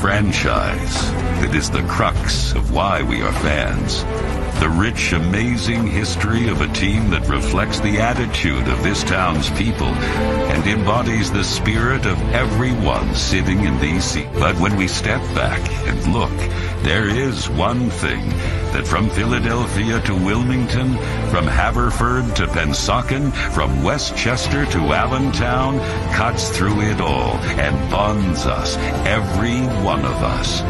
franchise that is the crux of why we are fans. The rich, amazing history of a team that reflects the attitude of this town's people and embodies the spirit of everyone sitting in these seats. But when we step back and look, there is one thing that from Philadelphia to Wilmington, from Haverford to Pennsauken, from Westchester to Allentown, cuts through it all and bonds us, every one of us.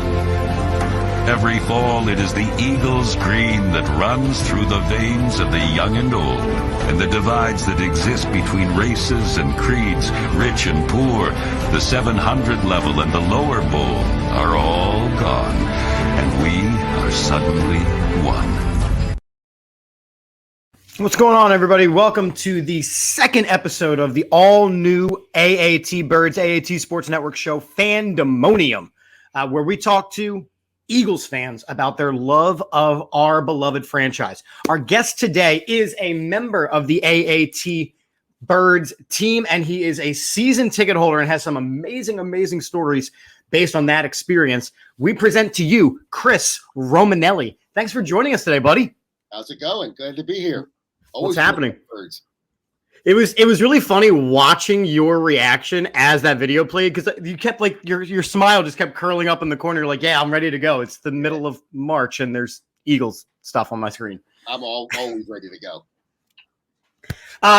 Every fall, it is the Eagles green that runs through the veins of the young and old, and the divides that exist between races and creeds, rich and poor, the 700 level and the lower bowl are all gone, and we are suddenly one. What's going on, everybody? Welcome to the second episode of the all-new AATBirds, AAT Sports Network show, Fandemonium, where we talk to Eagles fans about their love of our beloved franchise. Our guest today is a member of the AATBirds team, and he is a season ticket holder and has some amazing stories based on that experience. We present to you Chris Romanelli. Thanks for joining us today, buddy. How's it going? Glad to be here. What's happening? It was really funny watching your reaction as that video played, because you kept like your smile just kept curling up in the corner. You're like, yeah, I'm ready to go. It's the middle of March and there's Eagles stuff on my screen. I'm always ready to go.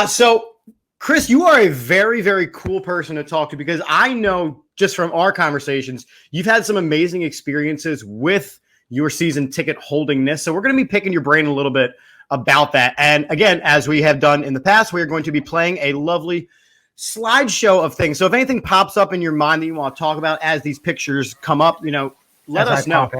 So Chris, you are a very, very cool person to talk to, because I know just from our conversations, you've had some amazing experiences with your season ticket holdingness. So we're going to be picking your brain a little bit about that. And again, as we have done in the past, we are going to be playing a lovely slideshow of things. So if anything pops up in your mind that you want to talk about as these pictures come up, let us know.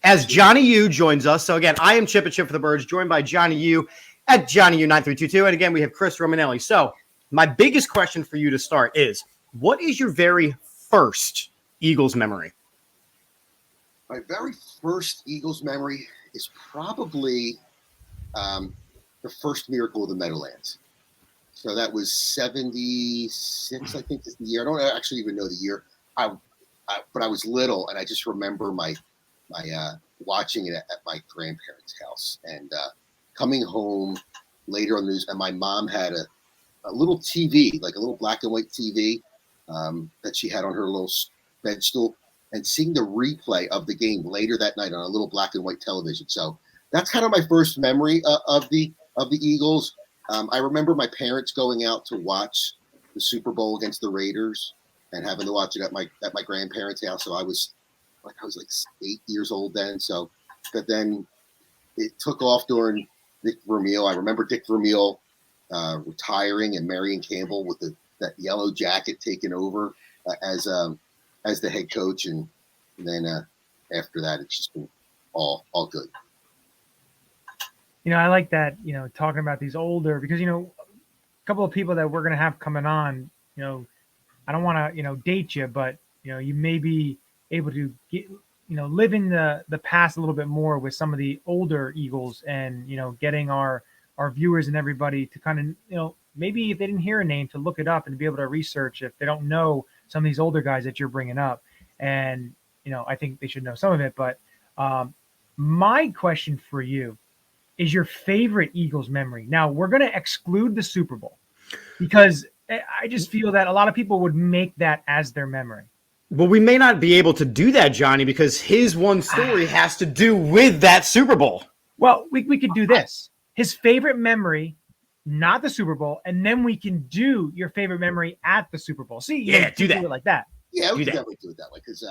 As Johnny U joins us. So again, I am Chip at Chip for the Birds, joined by Johnny U at Johnny U9322. And again, we have Chris Romanelli. So my biggest question for you to start is, what is your very first Eagles memory? My very first Eagles memory is probably the first Miracle of the Meadowlands. So that was 76, I think is the year. I don't actually even know the year. But I was little, and I just remember my watching it at my grandparents' house and coming home later on the news. And my mom had a little TV, like a little black and white TV that she had on her little bed stool, and seeing the replay of the game later that night on a little black and white television. So that's kind of my first memory of the Eagles. I remember my parents going out to watch the Super Bowl against the Raiders and having to watch it at my grandparents' house. So I was like 8 years old then. So, but then it took off during Dick Vermeil. I remember Dick Vermeil retiring and Marion Campbell with that yellow jacket taking over as the head coach, and then after that, it's just been all good. I like that, talking about these older, because, a couple of people that we're going to have coming on, I don't want to, date you, but, you may be able to get, live in the past a little bit more with some of the older Eagles and, getting our viewers and everybody to kind of, maybe if they didn't hear a name, to look it up and be able to research if they don't know some of these older guys that you're bringing up. And, I think they should know some of it. But my question for you is your favorite Eagles memory. Now, we're going to exclude the Super Bowl because I just feel that a lot of people would make that as their memory. Well, we may not be able to do that, Johnny, because his one story has to do with that Super Bowl. Well, we could do this. His favorite memory, not the Super Bowl, and then we can do your favorite memory at the Super Bowl. See, do that. Do it like that. Yeah, we can definitely do it that way, because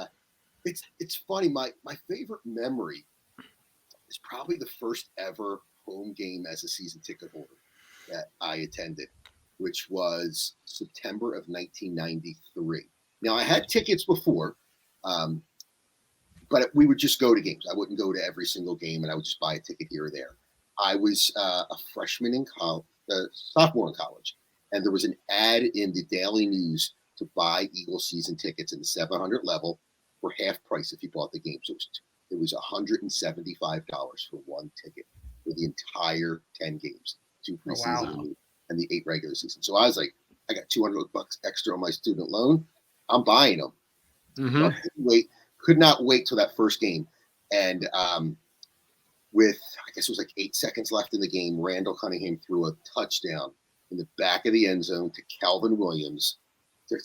it's funny. My favorite memory is probably the first ever home game as a season ticket holder that I attended, which was September of 1993. Now, I had tickets before, but we would just go to games. I wouldn't go to every single game, and I would just buy a ticket here or there. I was a freshman in college, sophomore in college, and there was an ad in the Daily News to buy Eagles season tickets in the 700 level for half price if you bought the game. So it was $175 for one ticket for the entire 10 games, 2 preseason and the 8 regular season. So I was like, I got $200 extra on my student loan. I'm buying them. Mm-hmm. So I couldn't wait. could not wait till that first game. And with, I guess it was like 8 seconds left in the game, Randall Cunningham threw a touchdown in the back of the end zone to Calvin Williams to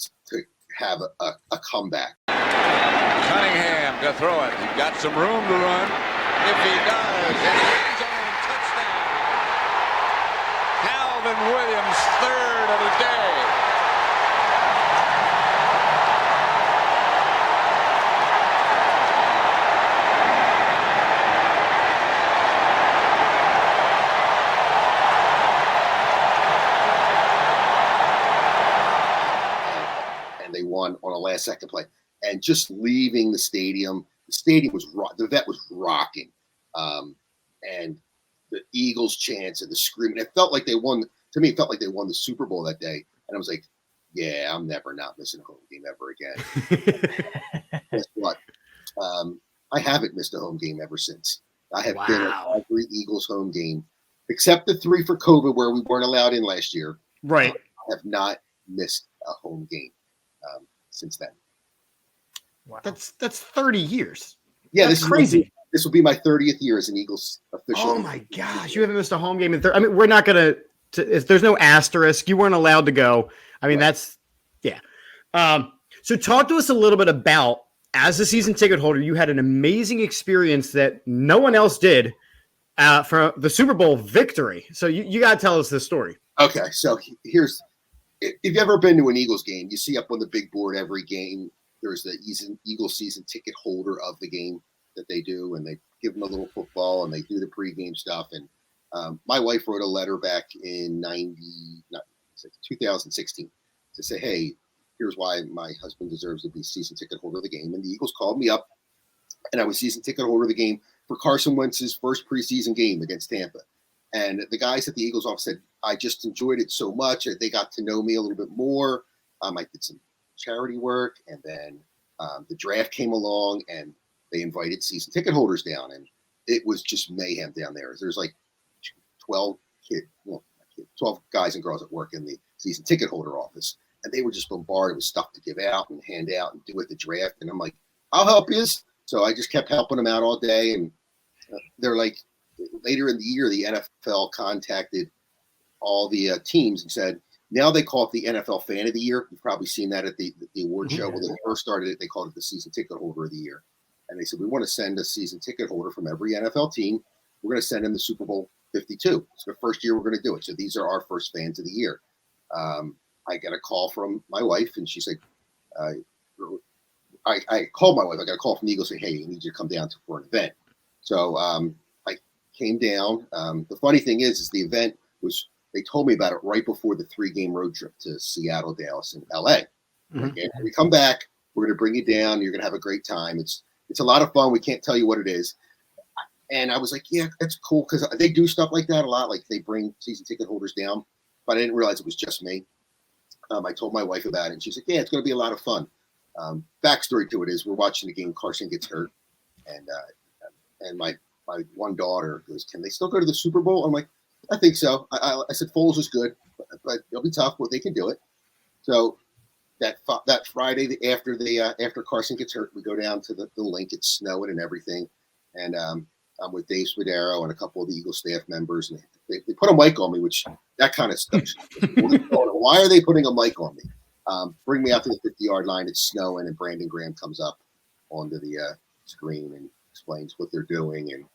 have a comeback. Cunningham to throw it. He's got some room to run. If he does, it's his own touchdown. Calvin Williams, third of the day. They won on a last-second play, and just leaving the stadium was the vet was rocking, and the Eagles chants and the screaming. It felt like they won. To me, it felt like they won the Super Bowl that day, and I was like, "Yeah, I'm never not missing a home game ever again." Guess what? I haven't missed a home game ever since. I have been at every Eagles home game, except the 3 for COVID where we weren't allowed in last year. Right. I have not missed a home game since then. Wow. That's 30 years. Yeah, that's crazy. This will be my 30th year as an Eagles official. Oh my gosh, you haven't missed a home game in 30. I mean, we're not gonna. If there's no asterisk, you weren't allowed to go. I mean, that's yeah. So talk to us a little bit about, as a season ticket holder, you had an amazing experience that no one else did for the Super Bowl victory. So you got to tell us this story. Okay, so here's. If you've ever been to an Eagles game, you see up on the big board every game, there's the Eagles season ticket holder of the game that they do, and they give them a little football, and they do the pregame stuff. And my wife wrote a letter back in 2016 to say, hey, here's why my husband deserves to be season ticket holder of the game. And the Eagles called me up, and I was season ticket holder of the game for Carson Wentz's first preseason game against Tampa. And the guys at the Eagles office said, I just enjoyed it so much. They got to know me a little bit more. I did some charity work, and then the draft came along, and they invited season ticket holders down, and it was just mayhem down there. There's like 12 guys and girls that work in the season ticket holder office, and they were just bombarded with stuff to give out and hand out and do at the draft. And I'm like, I'll help you. So I just kept helping them out all day, and they're like, later in the year, the NFL contacted all the teams and said, now they call it the NFL Fan of the Year. You've probably seen that at the award show. When they first started it, they called it the Season Ticket Holder of the Year. And they said, we want to send a season ticket holder from every NFL team. We're going to send them the Super Bowl 52. It's the first year we're going to do it. So these are our first fans of the year. I got a call from my wife, and she said, I called my wife. I got a call from the Eagles saying, hey, I need you to come down for an event. So I came down. The funny thing is the event was, they told me about it right before the 3-game road trip to Seattle, Dallas, and LA. Mm-hmm. Like, when we come back, we're going to bring you down. You're going to have a great time. It's a lot of fun. We can't tell you what it is. And I was like, yeah, that's cool, because they do stuff like that a lot. Like, they bring season ticket holders down, but I didn't realize it was just me. I told my wife about it, and she's like, yeah, it's going to be a lot of fun. Backstory to it is, we're watching the game. Carson gets hurt, and my one daughter goes, can they still go to the Super Bowl? I'm like, I think so. I said, Foles is good, but it'll be tough, but they can do it. So that Friday after Carson gets hurt, we go down to the link. It's snowing and everything, and I'm with Dave Spadaro and a couple of the Eagles staff members, and they put a mic on me, which that kind of stuff. Why are they putting a mic on me? Bring me out to the 50-yard line. It's snowing, and Brandon Graham comes up onto the screen and explains what they're doing, and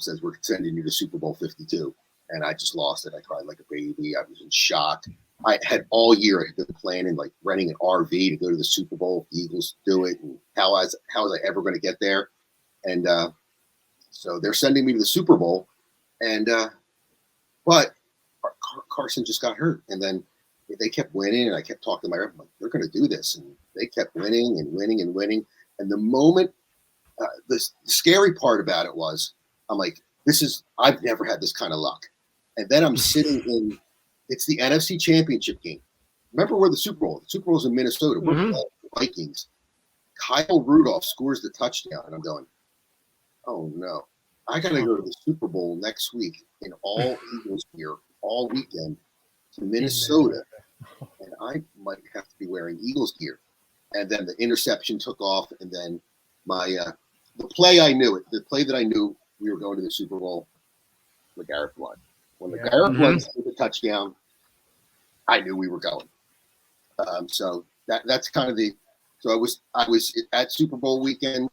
says, we're sending you to Super Bowl 52. And I just lost it. I cried like a baby. I was in shock. I had all year, I had been planning, like renting an RV to go to the Super Bowl. If the Eagles do it, and how was I ever going to get there? And so they're sending me to the Super Bowl, and but Carson just got hurt, and then they kept winning, and I kept talking to my rep, like, they're going to do this, and they kept winning and winning and winning. And the moment, the scary part about it was, I'm like, I've never had this kind of luck. And then I'm sitting in, it's the NFC Championship game. Remember where the Super Bowl's in Minnesota. We're playing the Vikings. Kyle Rudolph scores the touchdown, and I'm going, oh no, I got to go to the Super Bowl next week in all Eagles gear all weekend to Minnesota, and I might have to be wearing Eagles gear. And then the interception took off, and then the play I knew the play that I knew we were going to the Super Bowl, LeGarrette Blount. When LeGarrette Blount scored the touchdown, I knew we were going. So that's kind of so I was at Super Bowl weekend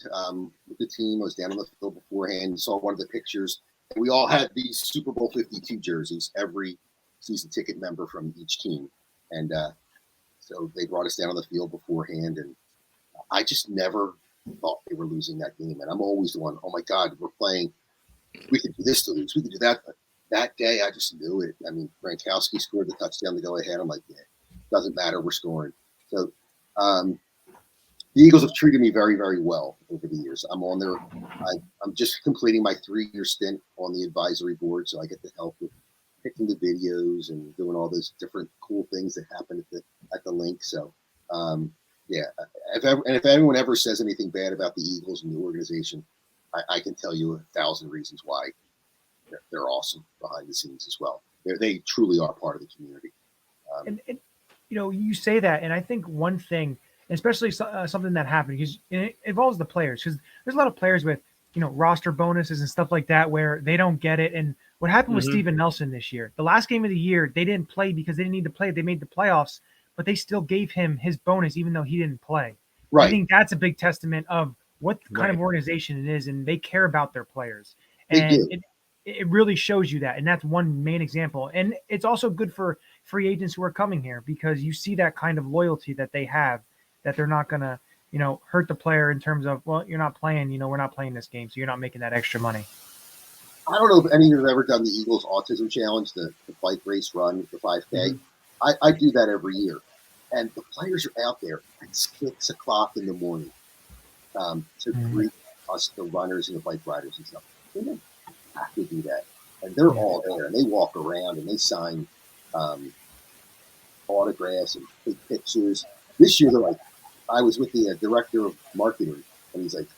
with the team. I was down on the field beforehand, saw one of the pictures, and we all had these Super Bowl 52 jerseys, every season ticket member from each team. And so they brought us down on the field beforehand, and I just never thought they were losing that game. And I'm always the one, oh my God, we're playing. We could do this to lose. We could do that. But that day, I just knew it. I mean, Gronkowski scored the touchdown to go ahead. I'm like, yeah, doesn't matter. We're scoring. So the Eagles have treated me very, very well over the years. I'm on there. I'm just completing my 3-year stint on the advisory board, so I get to help with picking the videos and doing all those different cool things that happen at the link. So, yeah. If anyone ever says anything bad about the Eagles and the organization, I can tell you 1,000 reasons why they're awesome behind the scenes as well. They truly are part of the community. And you say that, and I think one thing, especially something that happened, because it involves the players, because there's a lot of players with roster bonuses and stuff like that where they don't get it. And what happened with Steven Nelson this year, the last game of the year, they didn't play because they didn't need to play. They made the playoffs, but they still gave him his bonus even though he didn't play. Right. I think that's a big testament of what kind of organization it is, and they care about their players. And it really shows you that. And that's one main example. And it's also good for free agents who are coming here, because you see that kind of loyalty that they have, that they're not going to, hurt the player in terms of, well, you're not playing, we're not playing this game, so you're not making that extra money. I don't know if any of you have ever done the Eagles Autism Challenge, the bike race run, the 5K. Mm-hmm. I do that every year. And the players are out there at 6 o'clock in the morning to greet us, the runners and the bike riders and stuff. They don't have to do that. And they're all there, and they walk around and they sign autographs and take pictures. This year, they're like, I was with the director of marketing, and he's like,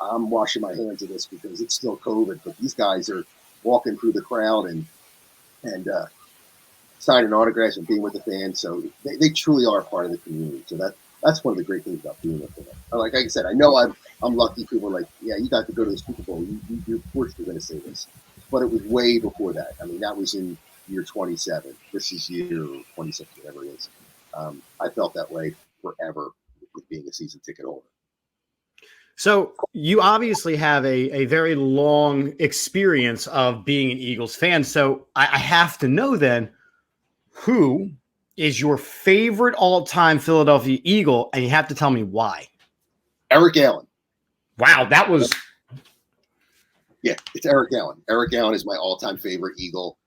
I'm washing my hands of this because it's still COVID, but these guys are walking through the crowd and signing autographs and being with the fans. So they truly are part of the community. So that's one of the great things about being with them. Like I said, I know I'm lucky. People are like, yeah, you got to go to the Super Bowl. You're fortunate going to say this. But it was way before that. I mean, that was in year 27. This is year 26, whatever it is. I felt that way forever with being a season ticket holder. So you obviously have a very long experience of being an Eagles fan. So I have to know then, who is your favorite all-time Philadelphia Eagle? And you have to tell me why. Eric Allen. Wow, that was... Yeah, it's Eric Allen. Eric Allen is my all-time favorite Eagle.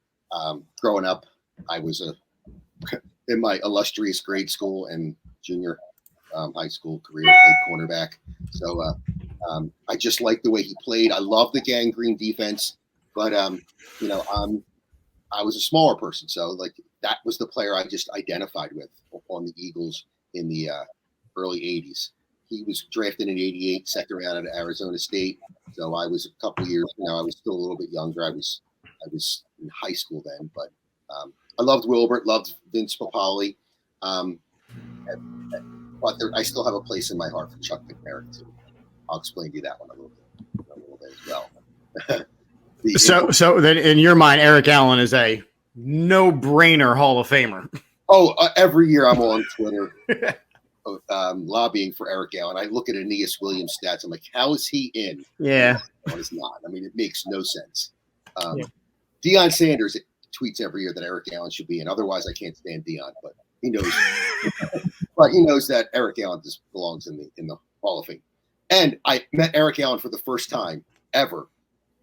Growing up, I was in my illustrious grade school and junior high school career, played cornerback. So I just liked the way he played. I love the gangrene defense, but I was a smaller person, so like that was the player I just identified with on the Eagles in the early 80s. He was drafted in 88, second round out of Arizona State. So I was a couple years, I was still a little bit younger. I was in high school then, but I loved Wilbert, loved Vince Papale. But I still have a place in my heart for Chuck McMarrick too. I'll explain to you that one a little bit as well. So then in your mind, Eric Allen is a no-brainer Hall of Famer. Oh, every year I'm on Twitter lobbying for Eric Allen. I look at Aeneas Williams stats. I'm like, how is he in? Yeah. No, it's not. I mean, it makes no sense. Deion Sanders tweets every year that Eric Allen should be in. Otherwise, I can't stand Deion, but he knows. But he knows that Eric Allen just belongs in the Hall of Fame. And I met Eric Allen for the first time ever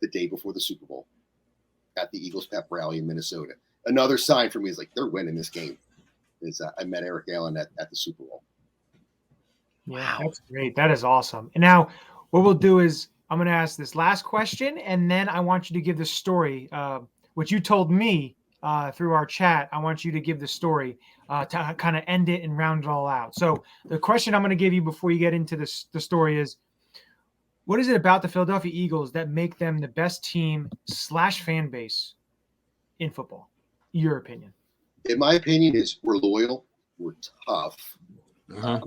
the day before the Super Bowl at the Eagles pep rally in Minnesota. Another sign for me is like, they're winning this game. Is I met Eric Allen at the Super Bowl. Wow, that's great. That is awesome. And now what we'll do is I'm going to ask this last question, and then I want you to give the story, which you told me through our chat. I want you to give the story to kind of end it and round it all out. So the question I'm going to give you before you get into the story is, what is it about the Philadelphia Eagles that make them the best team / fan base in football? Your opinion. In my opinion, is we're loyal, we're tough. Uh-huh.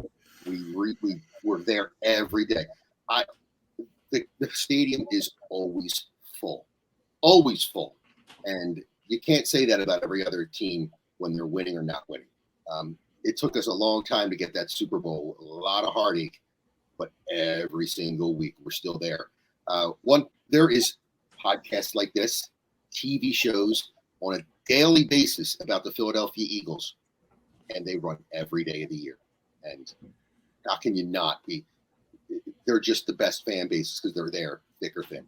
We're there every day. The stadium is always full, and you can't say that about every other team when they're winning or not winning. It took us a long time to get that Super Bowl, a lot of heartache, but every single week we're still there. There is podcasts like this, TV shows on a daily basis about the Philadelphia Eagles, and they run every day of the year. And how can you not be? They're just the best fan bases because they're there, thick or thin.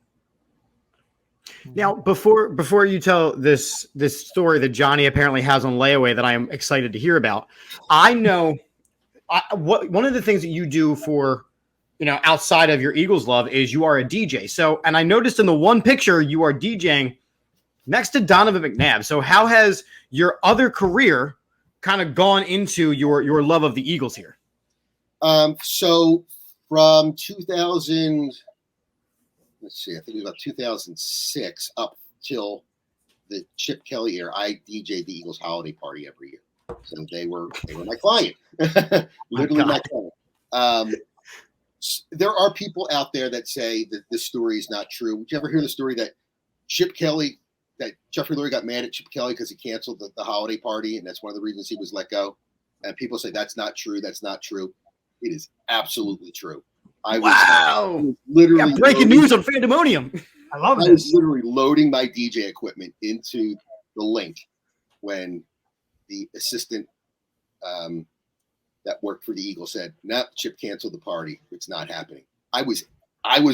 Now, before you tell this story that Johnny apparently has on layaway that I am excited to hear about, I know one of the things that you do for, outside of your Eagles love is you are a DJ. So, and I noticed in the one picture you are DJing next to Donovan McNabb. So how has your other career kind of gone into your love of the Eagles here? So from 2000, let's see, I think it was about 2006 up till the Chip Kelly era, I DJ'd the Eagles holiday party every year. So they were my client, literally my client. There are people out there that say that this story is not true. Did you ever hear the story that Jeffrey Lurie got mad at Chip Kelly because he canceled the holiday party, and that's one of the reasons he was let go? And people say that's not true. That's not true. It is absolutely true. I was literally breaking news on Fandemonium. I love this. I was literally loading my DJ equipment into the link when the assistant that worked for the Eagles said, "No, Chip canceled the party. It's not happening." I was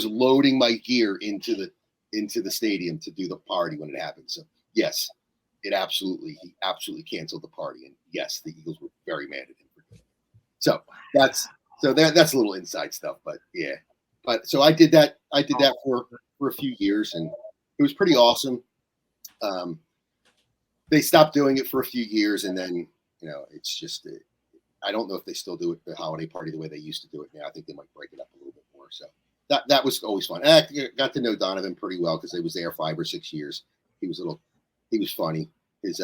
loading my gear into the stadium to do the party when it happened. So yes, he absolutely canceled the party, and yes, the Eagles were very mad at him for doing it. So that's a little inside stuff, but yeah. But so I did that for a few years, and it was pretty awesome. They stopped doing it for a few years, and then it's just I don't know if they still do it, the holiday party, the way they used to do it now. I think they might break it up a little bit more. So that was always fun. And I got to know Donovan pretty well because he was there 5 or 6 years. He was funny. His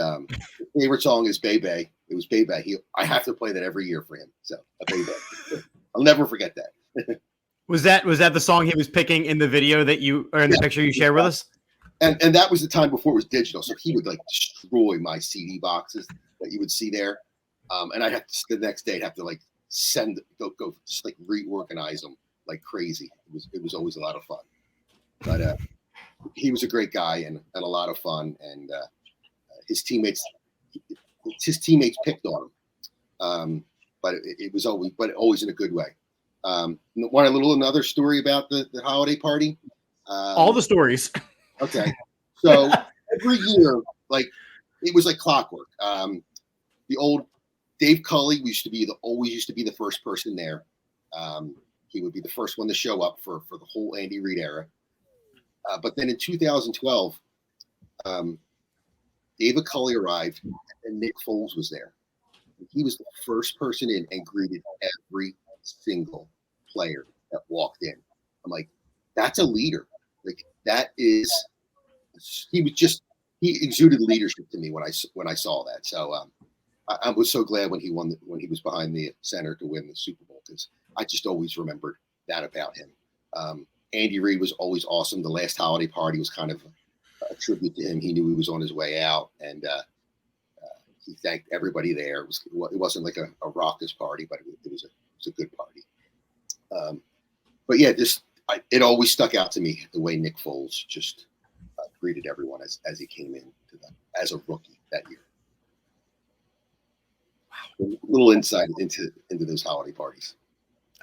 favorite song is Bebe. It was Bebe. I have to play that every year for him. So Bebe. I'll never forget that. Was that the song he was picking in the video that you or in the picture you shared with us? And that was the time before it was digital, so he would destroy my CD boxes that you would see there. And I had the next day I'd have to go just reorganize them like crazy. It was always a lot of fun. But he was a great guy and a lot of fun. And his teammates picked on him. But it was always in a good way. Another story about the holiday party? All the stories. Okay. So every year, it was like clockwork. The old Dave Culley always used to be the first person there. He would be the first one to show up for the whole Andy Reid era. But then in 2012, David Culley arrived and Nick Foles was there. He was the first person in and greeted every single player that walked in. I'm like, that's a leader. He exuded leadership to me when I saw that. So I was so glad when he was behind the center to win the Super Bowl, because I just always remembered that about him. Andy Reid was always awesome. The last holiday party was kind of a tribute to him. He knew he was on his way out, and he thanked everybody there. It wasn't like a raucous party, but it was a good party. But yeah, it always stuck out to me the way Nick Foles just greeted everyone as he came in as a rookie that year. Wow, a little insight into those holiday parties.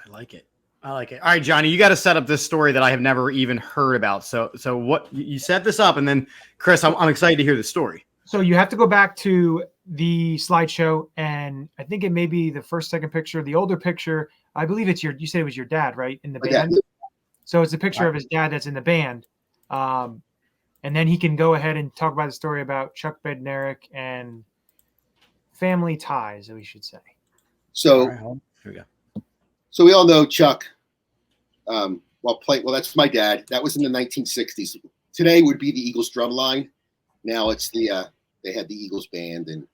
I like it. All right, Johnny, you got to set up this story that I have never even heard about. So what you set this up, and then Chris, I'm excited to hear the story. So you have to go back to the slideshow, and I think it may be the first, second picture, the older picture. I believe you said it was your dad, right? In the band. Dad. So it's a picture of his dad that's in the band. And then he can go ahead and talk about the story about Chuck Bednarik and family ties, we should say. So here we go. So we all know Chuck. Well, that's my dad. That was in the 1960s. Today would be the Eagles drum line. Now it's they had the Eagles band, and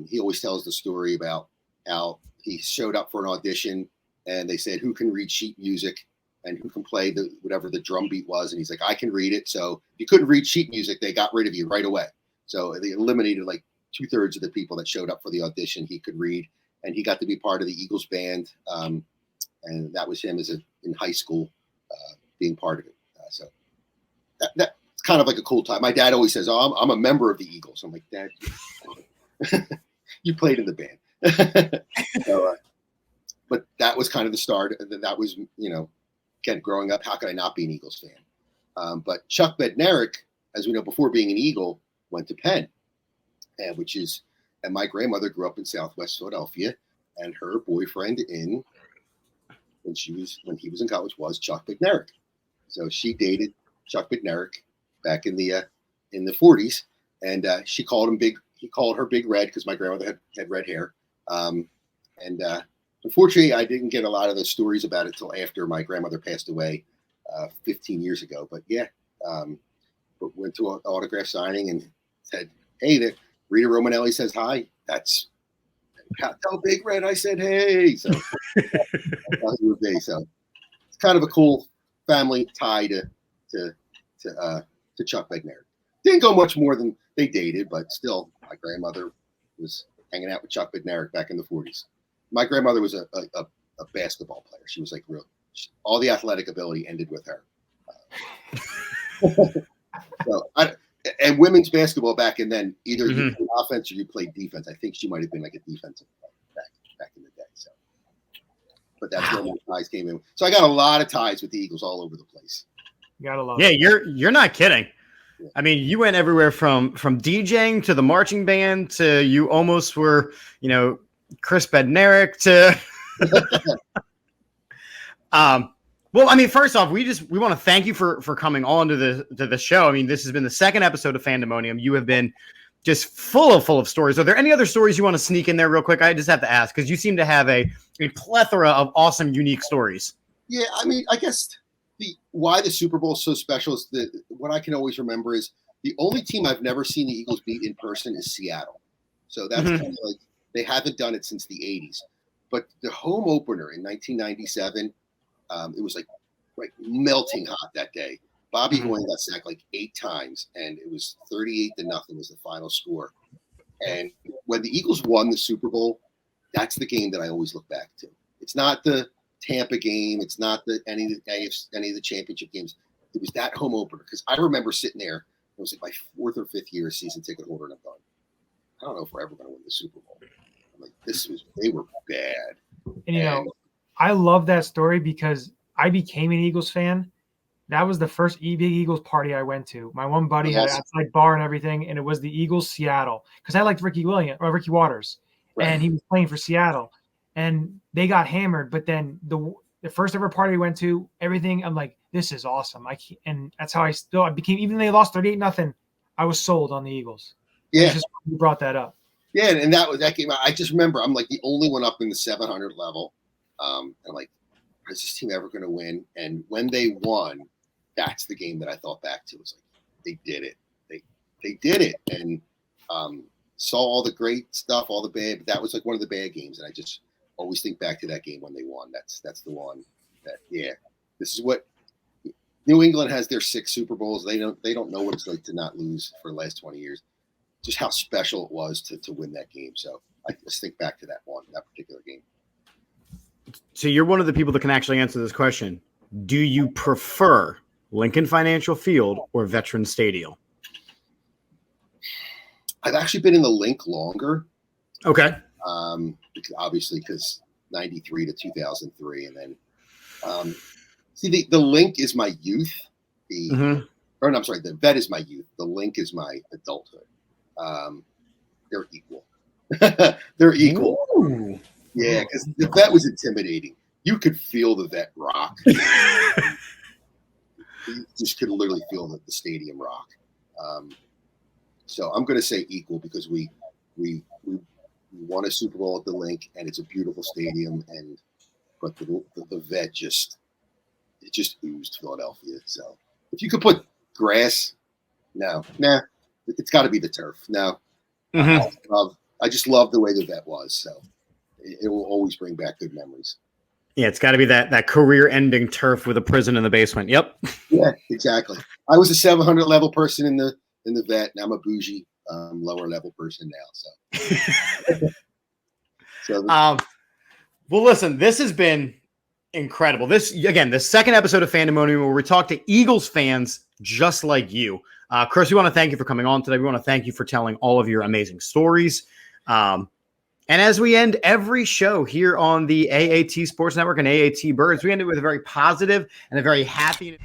he always tells the story about how he showed up for an audition, and they said, "Who can read sheet music?" and who can play whatever the drum beat was. And he's like, I can read it. So if you couldn't read sheet music, they got rid of you right away. So they eliminated like 2/3 of the people that showed up for the audition. He could read, and he got to be part of the Eagles band. And that was him in high school, being part of it. So that's kind of like a cool time. My dad always says, "Oh, I'm a member of the Eagles." I'm like, "Dad, you played in the band." So, but that was kind of the start. That was, again, growing up, how could I not be an Eagles fan? But Chuck Bednarik, as we know, before being an Eagle, went to Penn, and my grandmother grew up in Southwest Philadelphia, and her boyfriend when he was in college was Chuck Bednarik. So she dated Chuck Bednarik back in the 40s, and she called him Big. He called her Big Red because my grandmother had red hair. Unfortunately, I didn't get a lot of the stories about it till after my grandmother passed away 15 years ago. But yeah, but went to an autograph signing and said, "Hey, Rita Romanelli says hi." That's tell Big Red I said hey. So so it's kind of a cool family tie to Chuck Bednarik. Didn't go much more than they dated, but still, my grandmother was hanging out with Chuck Bednarik back in the 40s. My grandmother was a basketball player. She was like all the athletic ability ended with her. And women's basketball back and then, either you played offense or you played defense. I think she might have been like a defensive player back in the day. So, but that's where my ties came in. So I got a lot of ties with the Eagles all over the place. You gotta love. Yeah, you're not kidding. Yeah. I mean, you went everywhere from DJing to the marching band to you almost were, Chris Bednarik to. Well, I mean, first off, we want to thank you for coming on to the show. I mean, this has been the second episode of Fandemonium. You have been just full of stories. Are there any other stories you want to sneak in there real quick? I just have to ask because you seem to have a plethora of awesome, unique stories. Yeah, I mean, I guess why the Super Bowl is so special is what I can always remember is the only team I've never seen the Eagles beat in person is Seattle. So that's kind of like they haven't done it since the 80s. But the home opener in 1997. It was like melting hot that day. Bobby Houlihan got sacked like 8 times, and it was 38-0 was the final score. And when the Eagles won the Super Bowl, that's the game that I always look back to. It's not the Tampa game. It's not any of the championship games. It was that home opener because I remember sitting there. It was like my 4th or 5th year season ticket holder, and I'm going, I don't know if we're ever going to win the Super Bowl. I'm like, they were bad. And I love that story because I became an Eagles fan. That was the first big Eagles party I went to. My one buddy had an outside bar and everything, and it was the Eagles Seattle because I liked Ricky Waters, right. And he was playing for Seattle, and they got hammered. But then the first ever party we went to, everything, I'm like, this is awesome. And that's how I became. Even though they lost 38-0, I was sold on the Eagles. Yeah, just you brought that up. Yeah, and that game. I just remember I'm like the only one up in the 700 level. And I'm like, is this team ever going to win? And when they won, that's the game that I thought back to. It was like, they did it. They did it. And saw all the great stuff, all the bad, but that was like one of the bad games. And I just always think back to that game when they won. That's the one that, yeah, this is what New England has their 6 Super Bowls. They don't know what it's like to not lose for the last 20 years. Just how special it was to win that game. So I just think back to that particular game. So you're one of the people that can actually answer this question. Do you prefer Lincoln Financial Field or Veterans Stadium? I've actually been in the Link longer. Okay. Obviously, because 93 to 2003. And then, the Link is my youth. The Vet is my youth. The Link is my adulthood. They're equal. They're equal. Ooh. Yeah, because the Vet was intimidating. You could feel the Vet rock. You just could literally feel the stadium rock. So I'm going to say equal because we won a Super Bowl at the Link, and it's a beautiful stadium. But the Vet just oozed Philadelphia. So if you could put grass, it's got to be the turf. No, I just love the way the Vet was. So it will always bring back good memories. Yeah, it's got to be that career-ending turf with a prison in the basement. Yep. Yeah, exactly. I was a 700 level person in the vet, and I'm a bougie lower level person now. So, Well, listen, this has been incredible. This, again, the second episode of Fandemonium where we talk to Eagles fans just like you. Chris, we want to thank you for coming on today. We want to thank you for telling all of your amazing stories. And as we end every show here on the AAT Sports Network and AAT Birds, we end it with a very positive and a very happy